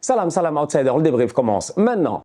Salam, salam outsider, le débrief commence maintenant.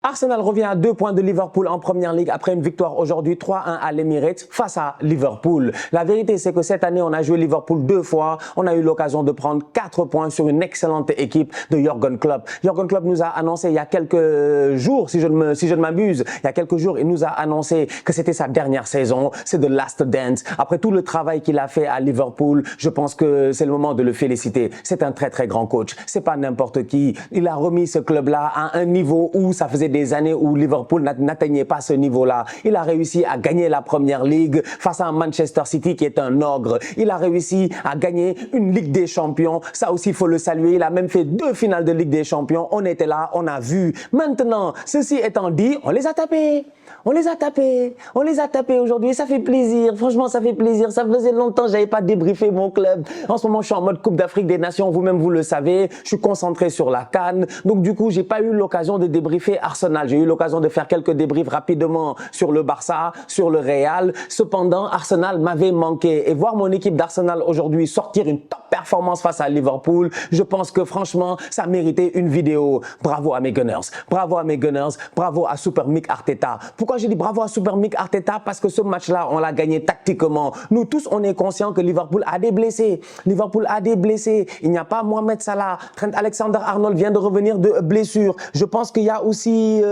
Arsenal revient à 2 points de Liverpool en Première Ligue après une victoire aujourd'hui 3-1 à l'Emirates face à Liverpool. La vérité, c'est que cette année, on a joué Liverpool 2 fois. On a eu l'occasion de prendre 4 points sur une excellente équipe de Jürgen Klopp. Jürgen Klopp nous a annoncé il y a quelques jours, si je ne m'abuse, il y a quelques jours, il nous a annoncé que c'était sa dernière saison. C'est The Last Dance. Après tout le travail qu'il a fait à Liverpool, je pense que c'est le moment de le féliciter. C'est un très très grand coach. C'est pas n'importe qui. Il a remis ce club-là à un niveau où ça faisait des années où Liverpool n'atteignait pas ce niveau-là. Il a réussi à gagner la Première Ligue face à un Manchester City qui est un ogre. Il a réussi à gagner une Ligue des Champions. Ça aussi, il faut le saluer. Il a même fait 2 finales de Ligue des Champions. On était là, on a vu. Maintenant, ceci étant dit, on les a tapés. On les a tapés. On les a tapés aujourd'hui. Ça fait plaisir. Franchement, ça fait plaisir. Ça faisait longtemps que j'avais pas débriefé mon club. En ce moment, je suis en mode Coupe d'Afrique des Nations. Vous-même, vous le savez. Je suis concentré sur la CAN. Donc, du coup, j'ai pas eu l'occasion de débriefer Arsenal. J'ai eu l'occasion de faire quelques débriefs rapidement sur le Barça, sur le Real. Cependant, Arsenal m'avait manqué. Et voir mon équipe d'Arsenal aujourd'hui sortir une top performance face à Liverpool, je pense que franchement, ça méritait une vidéo. Bravo à mes Gunners. Bravo à mes Gunners. Bravo à Super Mick Arteta. Pourquoi j'ai dit bravo à Super Mick Arteta? Parce que ce match-là, on l'a gagné tactiquement. Nous tous, on est conscients que Liverpool a des blessés. Liverpool a des blessés. Il n'y a pas Mohamed Salah. Trent Alexander-Arnold vient de revenir de blessure. Je pense qu'il y a aussi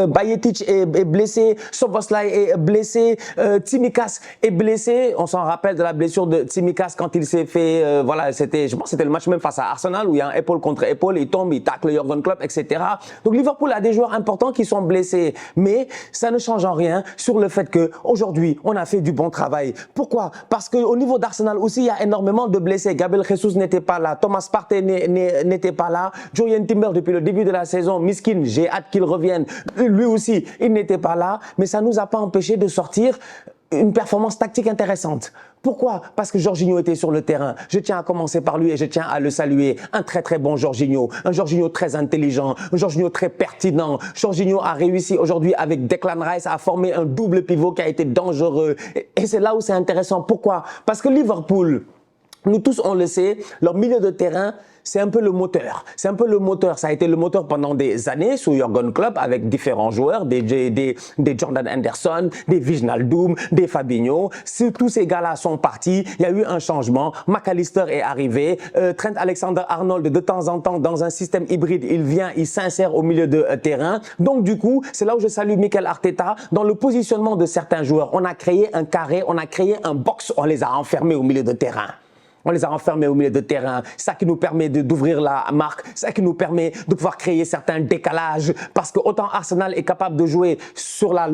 Bayetic est blessé. Soboslai est blessé. Tsimikas est blessé. On s'en rappelle de la blessure de Tsimikas quand il s'est fait, voilà, je pense que c'était le match même face à Arsenal où il y a un épaule contre épaule, il tombe, il tacle Jürgen Klopp, etc. Donc Liverpool a des joueurs importants qui sont blessés. Mais ça ne change en rien sur le fait qu'aujourd'hui, on a fait du bon travail. Pourquoi? Parce qu'au niveau d'Arsenal aussi, il y a énormément de blessés. Gabriel Jesus n'était pas là. Thomas Partey n'était pas là. Jurrien Timber, depuis le début de la saison, Miskin, j'ai hâte qu'il revienne. Lui aussi, il n'était pas là. Mais ça ne nous a pas empêché de sortir une performance tactique intéressante. Pourquoi? Parce que Jorginho était sur le terrain. Je tiens à commencer par lui et je tiens à le saluer. Un très très bon Jorginho. Un Jorginho très intelligent. Un Jorginho très pertinent. Jorginho a réussi aujourd'hui avec Declan Rice à former un double pivot qui a été dangereux. Et c'est là où c'est intéressant. Pourquoi? Parce que Liverpool, nous tous on le sait, leur milieu de terrain, c'est un peu le moteur. C'est un peu le moteur. Ça a été le moteur pendant des années sous Jürgen Klopp avec différents joueurs, des Jordan Henderson, des Wijnaldum, des Fabinho. Si tous ces gars-là sont partis, il y a eu un changement. McAllister est arrivé. Trent Alexander-Arnold, de temps en temps, dans un système hybride, il vient, il s'insère au milieu de terrain. Donc, du coup, c'est là où je salue Mikel Arteta. Dans le positionnement de certains joueurs, on a créé un carré, on a créé un box, on les a enfermés au milieu de terrain. On les a enfermés au milieu de terrain. C'est ça qui nous permet d'ouvrir la marque. C'est ça qui nous permet de pouvoir créer certains décalages. Parce que autant Arsenal est capable de jouer sur la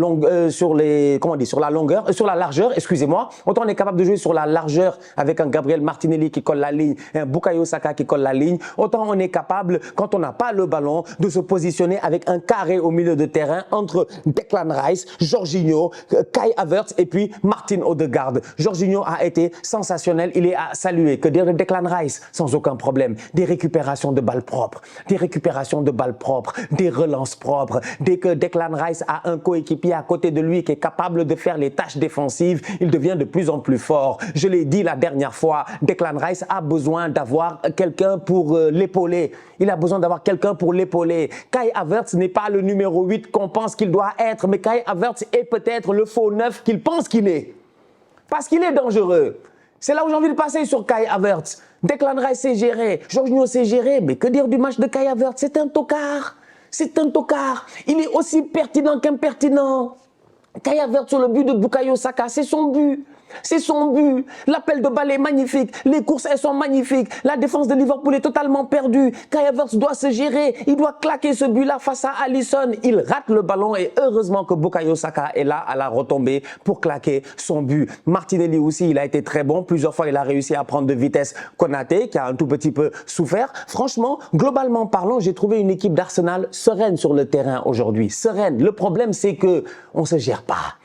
largeur, excusez-moi. Autant on est capable de jouer sur la largeur avec un Gabriel Martinelli qui colle la ligne et un Bukayo Saka qui colle la ligne. Autant on est capable, quand on n'a pas le ballon, de se positionner avec un carré au milieu de terrain entre Declan Rice, Jorginho, Kai Havertz et puis Martin Odegaard. Jorginho a été sensationnel. Il est à saluer. Que dire de Declan Rice, sans aucun problème. Des récupérations de balles propres, des relances propres. Dès que Declan Rice a un coéquipier à côté de lui qui est capable de faire les tâches défensives, il devient de plus en plus fort. Je l'ai dit la dernière fois, Declan Rice a besoin d'avoir quelqu'un pour l'épauler. Il a besoin d'avoir quelqu'un pour l'épauler. Kai Havertz n'est pas le numéro 8 qu'on pense qu'il doit être, mais Kai Havertz est peut-être le faux 9 qu'il pense qu'il est. Parce qu'il est dangereux. C'est là où j'ai envie de passer sur Kai Havertz. Declan Rice s'est géré, Jorginho s'est géré, mais que dire du match de Kai Havertz? C'est un tocard. C'est un tocard. Il est aussi pertinent qu'impertinent. Kai Havertz sur le but de Bukayo Saka, c'est son but. C'est son but. L'appel de balle est magnifique. Les courses, elles sont magnifiques. La défense de Liverpool est totalement perdue. Kai Havertz doit se gérer. Il doit claquer ce but-là face à Alisson. Il rate le ballon et heureusement que Bukayo Saka est là à la retombée pour claquer son but. Martinelli aussi, il a été très bon. Plusieurs fois, il a réussi à prendre de vitesse Konaté, qui a un tout petit peu souffert. Franchement, globalement parlant, j'ai trouvé une équipe d'Arsenal sereine sur le terrain aujourd'hui. Sereine. Le problème, c'est que on se gère pas.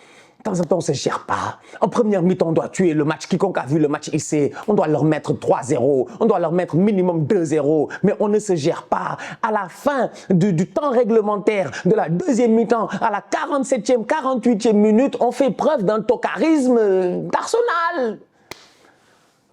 De temps en temps, on ne se gère pas. En première mi-temps, on doit tuer le match. Quiconque a vu le match ici, on doit leur mettre 3-0. On doit leur mettre minimum 2-0. Mais on ne se gère pas. À la fin du temps réglementaire de la deuxième mi-temps, à la 47e, 48e minute, on fait preuve d'un tocarisme d'Arsenal.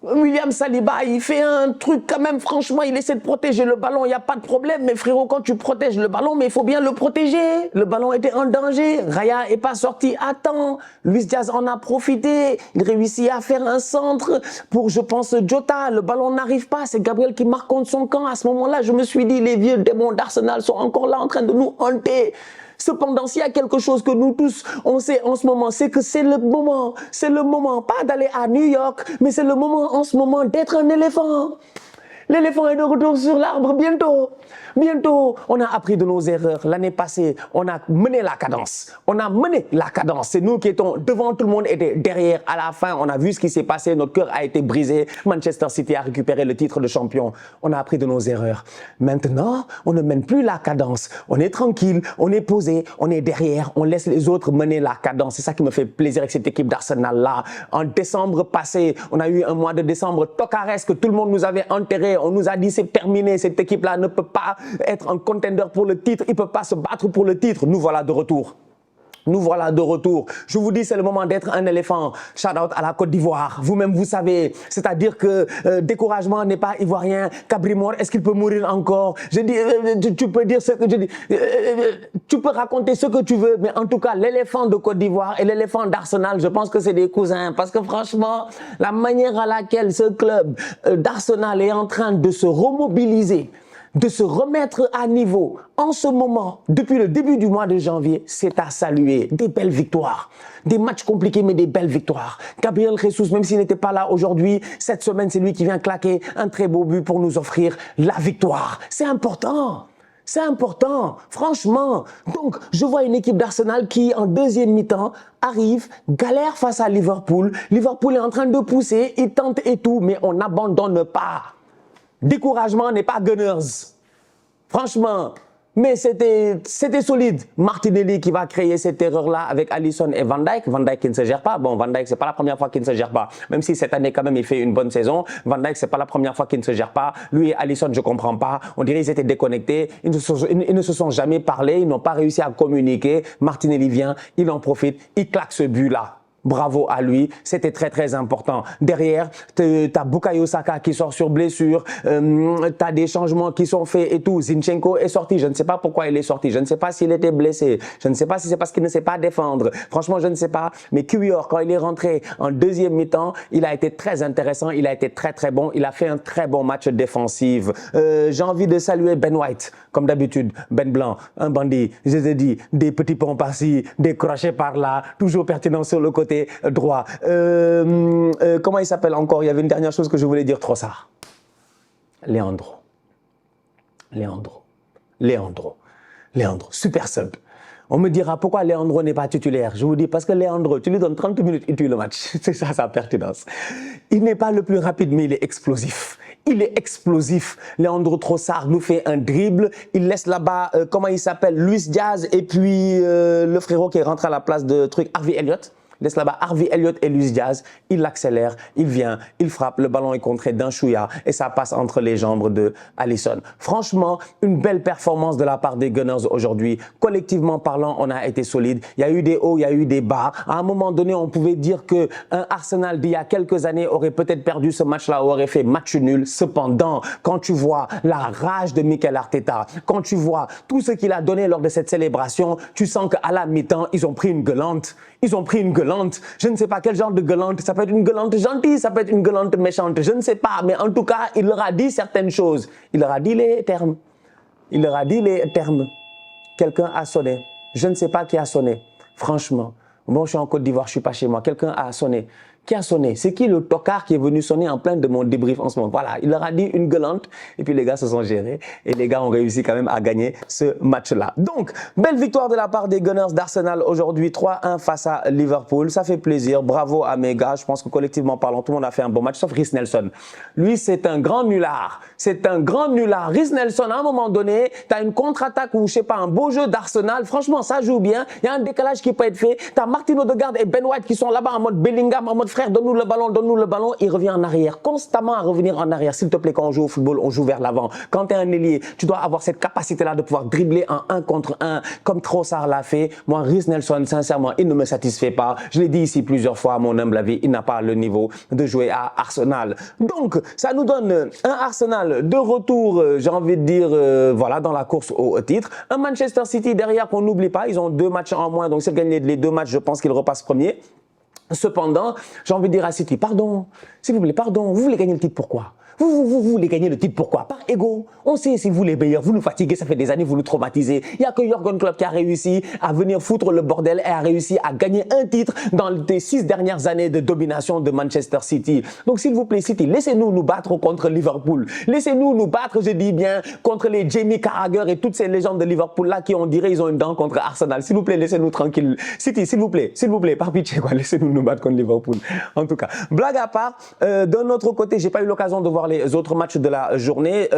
William Saliba, il fait un truc quand même, franchement, il essaie de protéger le ballon, il n'y a pas de problème. Mais frérot, quand tu protèges le ballon, mais il faut bien le protéger. Le ballon était en danger, Raya n'est pas sorti à temps. Luis Diaz en a profité, il réussit à faire un centre pour, je pense, Jota. Le ballon n'arrive pas, c'est Gabriel qui marque contre son camp. À ce moment-là, je me suis dit, les vieux démons d'Arsenal sont encore là en train de nous hanter. Cependant, s'il y a quelque chose que nous tous, on sait en ce moment, c'est que c'est le moment, pas d'aller à New York, mais c'est le moment en ce moment d'être un éléphant. L'éléphant est de retour sur l'arbre bientôt. Bientôt, on a appris de nos erreurs. L'année passée, on a mené la cadence. On a mené la cadence. C'est nous qui étions devant, tout le monde était derrière. À la fin, on a vu ce qui s'est passé. Notre cœur a été brisé. Manchester City a récupéré le titre de champion. On a appris de nos erreurs. Maintenant, on ne mène plus la cadence. On est tranquille, on est posé, on est derrière. On laisse les autres mener la cadence. C'est ça qui me fait plaisir avec cette équipe d'Arsenal-là. En décembre passé, on a eu un mois de décembre tocaresque. Tout le monde nous avait enterrés. On nous a dit c'est terminé. Cette équipe-là ne peut pas être un contender pour le titre, il ne peut pas se battre pour le titre. Nous voilà de retour. Nous voilà de retour. Je vous dis, c'est le moment d'être un éléphant. Shout out à la Côte d'Ivoire. Vous-même, vous savez. C'est-à-dire que découragement n'est pas ivoirien. Cabri mort, est-ce qu'il peut mourir encore? Je dis, tu peux dire ce que je dis. Tu peux raconter ce que tu veux, mais en tout cas, l'éléphant de Côte d'Ivoire et l'éléphant d'Arsenal, je pense que c'est des cousins. Parce que franchement, la manière à laquelle ce club d'Arsenal est en train de se remobiliser, de se remettre à niveau en ce moment, depuis le début du mois de janvier, c'est à saluer. Des belles victoires, des matchs compliqués mais des belles victoires. Gabriel Jesus, même s'il n'était pas là aujourd'hui, cette semaine c'est lui qui vient claquer un très beau but pour nous offrir la victoire. C'est important. C'est important, franchement. Donc, je vois une équipe d'Arsenal qui, en deuxième mi-temps, arrive, galère face à Liverpool. Liverpool est en train de pousser, il tente et tout, mais on n'abandonne pas. Découragement n'est pas Gunners. Franchement, mais c'était solide. Martinelli qui va créer cette erreur-là avec Alisson et Van Dijk. Van Dijk qui ne se gère pas. Bon, Van Dijk, c'est pas la première fois qu'il ne se gère pas. Même si cette année, quand même, il fait une bonne saison. Van Dijk, c'est pas la première fois qu'il ne se gère pas. Lui et Alisson, je comprends pas. On dirait qu'ils étaient déconnectés. Ils ne se sont jamais parlé. Ils n'ont pas réussi à communiquer. Martinelli vient, il en profite. Il claque ce but-là. Bravo à lui, c'était très très important. Derrière, t'as Bukayo Saka qui sort sur blessure, t'as des changements qui sont faits et tout. Zinchenko est sorti, je ne sais pas pourquoi il est sorti, je ne sais pas s'il était blessé, je ne sais pas si c'est parce qu'il ne sait pas défendre. Franchement, je ne sais pas. Mais Kiwior, quand il est rentré en deuxième mi-temps, il a été très intéressant, il a été très très bon, il a fait un très bon match défensif. J'ai envie de saluer Ben White, comme d'habitude, Ben Blanc, un bandit, je te dis, des petits ponts par-ci, des crochets par-là, toujours pertinent sur le côté droit. Comment il s'appelle encore? Il y avait une dernière chose que je voulais dire, Trossard. Leandro, super sub. On me dira pourquoi Leandro n'est pas titulaire. Je vous dis parce que Leandro, tu lui donnes 30 minutes, il tue le match. C'est ça sa pertinence. Il n'est pas le plus rapide, mais il est explosif. Il est explosif. Leandro Trossard nous fait un dribble. Il laisse là-bas, comment il s'appelle, Luis Diaz et puis le frérot qui est rentré à la place de Harvey Elliott. Laisse là-bas Harvey Elliott et Luis Diaz, il l'accélère, il vient, il frappe, le ballon est contré d'un chouïa et ça passe entre les jambes de Alisson. Franchement, une belle performance de la part des Gunners aujourd'hui. Collectivement parlant, on a été solide. Il y a eu des hauts, il y a eu des bas. À un moment donné, on pouvait dire que un Arsenal d'il y a quelques années aurait peut-être perdu ce match-là, aurait fait match nul. Cependant, quand tu vois la rage de Mikel Arteta, quand tu vois tout ce qu'il a donné lors de cette célébration, tu sens qu'à la mi-temps, ils ont pris une gueulante. Ils ont pris une gueulante. Je ne sais pas quel genre de gueulante. Ça peut être une gueulante gentille, ça peut être une gueulante méchante. Je ne sais pas. Mais en tout cas, il leur a dit certaines choses. Il leur a dit les termes. Il leur a dit les termes. Quelqu'un a sonné. Je ne sais pas qui a sonné. Franchement. Bon, je suis en Côte d'Ivoire, je ne suis pas chez moi. Quelqu'un a sonné. Qui a sonné? C'est qui le tocard qui est venu sonner en plein de mon débrief en ce moment? Voilà, il leur a dit une gueulante et puis les gars se sont gérés et les gars ont réussi quand même à gagner ce match-là. Donc, belle victoire de la part des Gunners d'Arsenal aujourd'hui, 3-1 face à Liverpool. Ça fait plaisir, bravo à mes gars. Je pense que collectivement parlant, tout le monde a fait un bon match, sauf Reiss Nelson. Lui, c'est un grand nulard. C'est un grand nulard. Reiss Nelson, à un moment donné, tu as une contre-attaque ou je sais pas, un beau jeu d'Arsenal. Franchement, ça joue bien. Il y a un décalage qui peut être fait. Tu as Martin Odegaard et Ben White qui sont là-bas en mode Bellingham, en mode frère. frère, donne-nous le ballon, il revient en arrière, constamment à revenir en arrière. S'il te plaît, quand on joue au football, on joue vers l'avant. Quand tu es un ailier, tu dois avoir cette capacité-là de pouvoir dribbler en 1 contre 1, comme Trossard l'a fait. Moi, Reiss Nelson, sincèrement, il ne me satisfait pas. Je l'ai dit ici plusieurs fois, à mon humble avis, il n'a pas le niveau de jouer à Arsenal. Donc, ça nous donne un Arsenal de retour, j'ai envie de dire, voilà, dans la course au titre. Un Manchester City derrière qu'on n'oublie pas, ils ont 2 matchs en moins, donc s'ils gagnent les 2 matchs, je pense qu'ils repassent premier. Cependant, j'ai envie de dire à City, pardon, s'il vous plaît, pardon, vous voulez gagner le titre, pourquoi? Vous voulez gagner le titre, pourquoi? Par ego. On sait si vous les meilleurs, vous nous fatiguez, ça fait des années, vous nous traumatisez. Il n'y a que Jürgen Klopp qui a réussi à venir foutre le bordel et a réussi à gagner un titre dans les 6 dernières années de domination de Manchester City. Donc s'il vous plaît, City, laissez-nous nous battre contre Liverpool. Laissez-nous nous battre, je dis bien, contre les Jamie Carragher et toutes ces légendes de Liverpool là qui, on dirait, ils ont une dent contre Arsenal. S'il vous plaît, laissez-nous tranquille. City, s'il vous plaît, par pitié, quoi, laissez-nous nous battre contre Liverpool. En tout cas, blague à part, d'un autre côté, j'ai pas eu l'occasion de voir les autres matchs de la journée.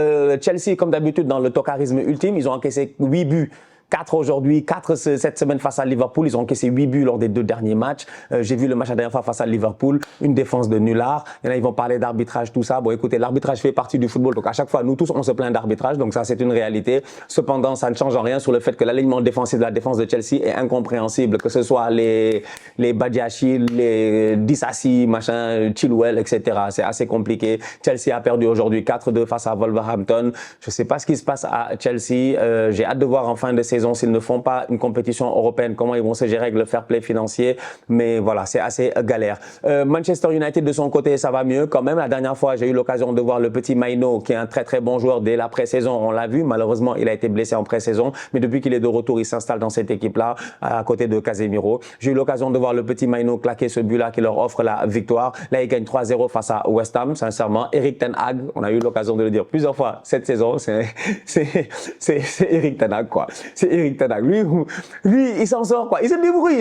Chelsea, comme d'habitude, dans le tocarisme ultime, ils ont encaissé 8 buts. 4 aujourd'hui, 4 cette semaine face à Liverpool. Ils ont encaissé 8 buts lors des 2 derniers matchs. J'ai vu le match la dernière fois face à Liverpool. Une défense de nullard. Il y en a, ils vont parler d'arbitrage, tout ça. Bon, écoutez, l'arbitrage fait partie du football. Donc, à chaque fois, nous tous, on se plaint d'arbitrage. Donc, ça, c'est une réalité. Cependant, ça ne change en rien sur le fait que l'alignement défensif de la défense de Chelsea est incompréhensible. Que ce soit les Badiashile, les Disasi, machin, Chilwell, etc. C'est assez compliqué. Chelsea a perdu aujourd'hui 4-2 face à Wolverhampton. Je sais pas ce qui se passe à Chelsea. J'ai hâte de voir en fin de saison s'ils ne font pas une compétition européenne, comment ils vont se gérer avec le fair play financier. Mais voilà, c'est assez galère. Manchester United, de son côté, ça va mieux quand même. La dernière fois, j'ai eu l'occasion de voir le petit Maino, qui est un très très bon joueur dès la pré-saison. On l'a vu, malheureusement, il a été blessé en pré-saison. Mais depuis qu'il est de retour, il s'installe dans cette équipe-là, à côté de Casemiro. J'ai eu l'occasion de voir le petit Maino claquer ce but-là qui leur offre la victoire. Là, il gagne 3-0 face à West Ham, sincèrement. Eric Ten Hag, on a eu l'occasion de le dire plusieurs fois cette saison, c'est Eric Ten Hag, quoi. Eric Ten Hag. Lui, il s'en sort, quoi. Il se débrouille,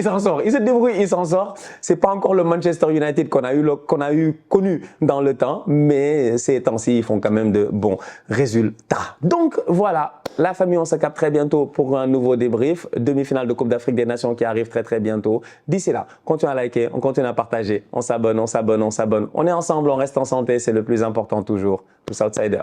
il s'en sort. C'est pas encore le Manchester United qu'on a connu dans le temps, mais ces temps-ci, ils font quand même de bons résultats. Donc, voilà. La famille, on se capte très bientôt pour un nouveau débrief. Demi-finale de Coupe d'Afrique des Nations qui arrive très, très bientôt. D'ici là, continuez à liker, on continue à partager. On s'abonne. On est ensemble, on reste en santé, c'est le plus important toujours. Tous outsiders.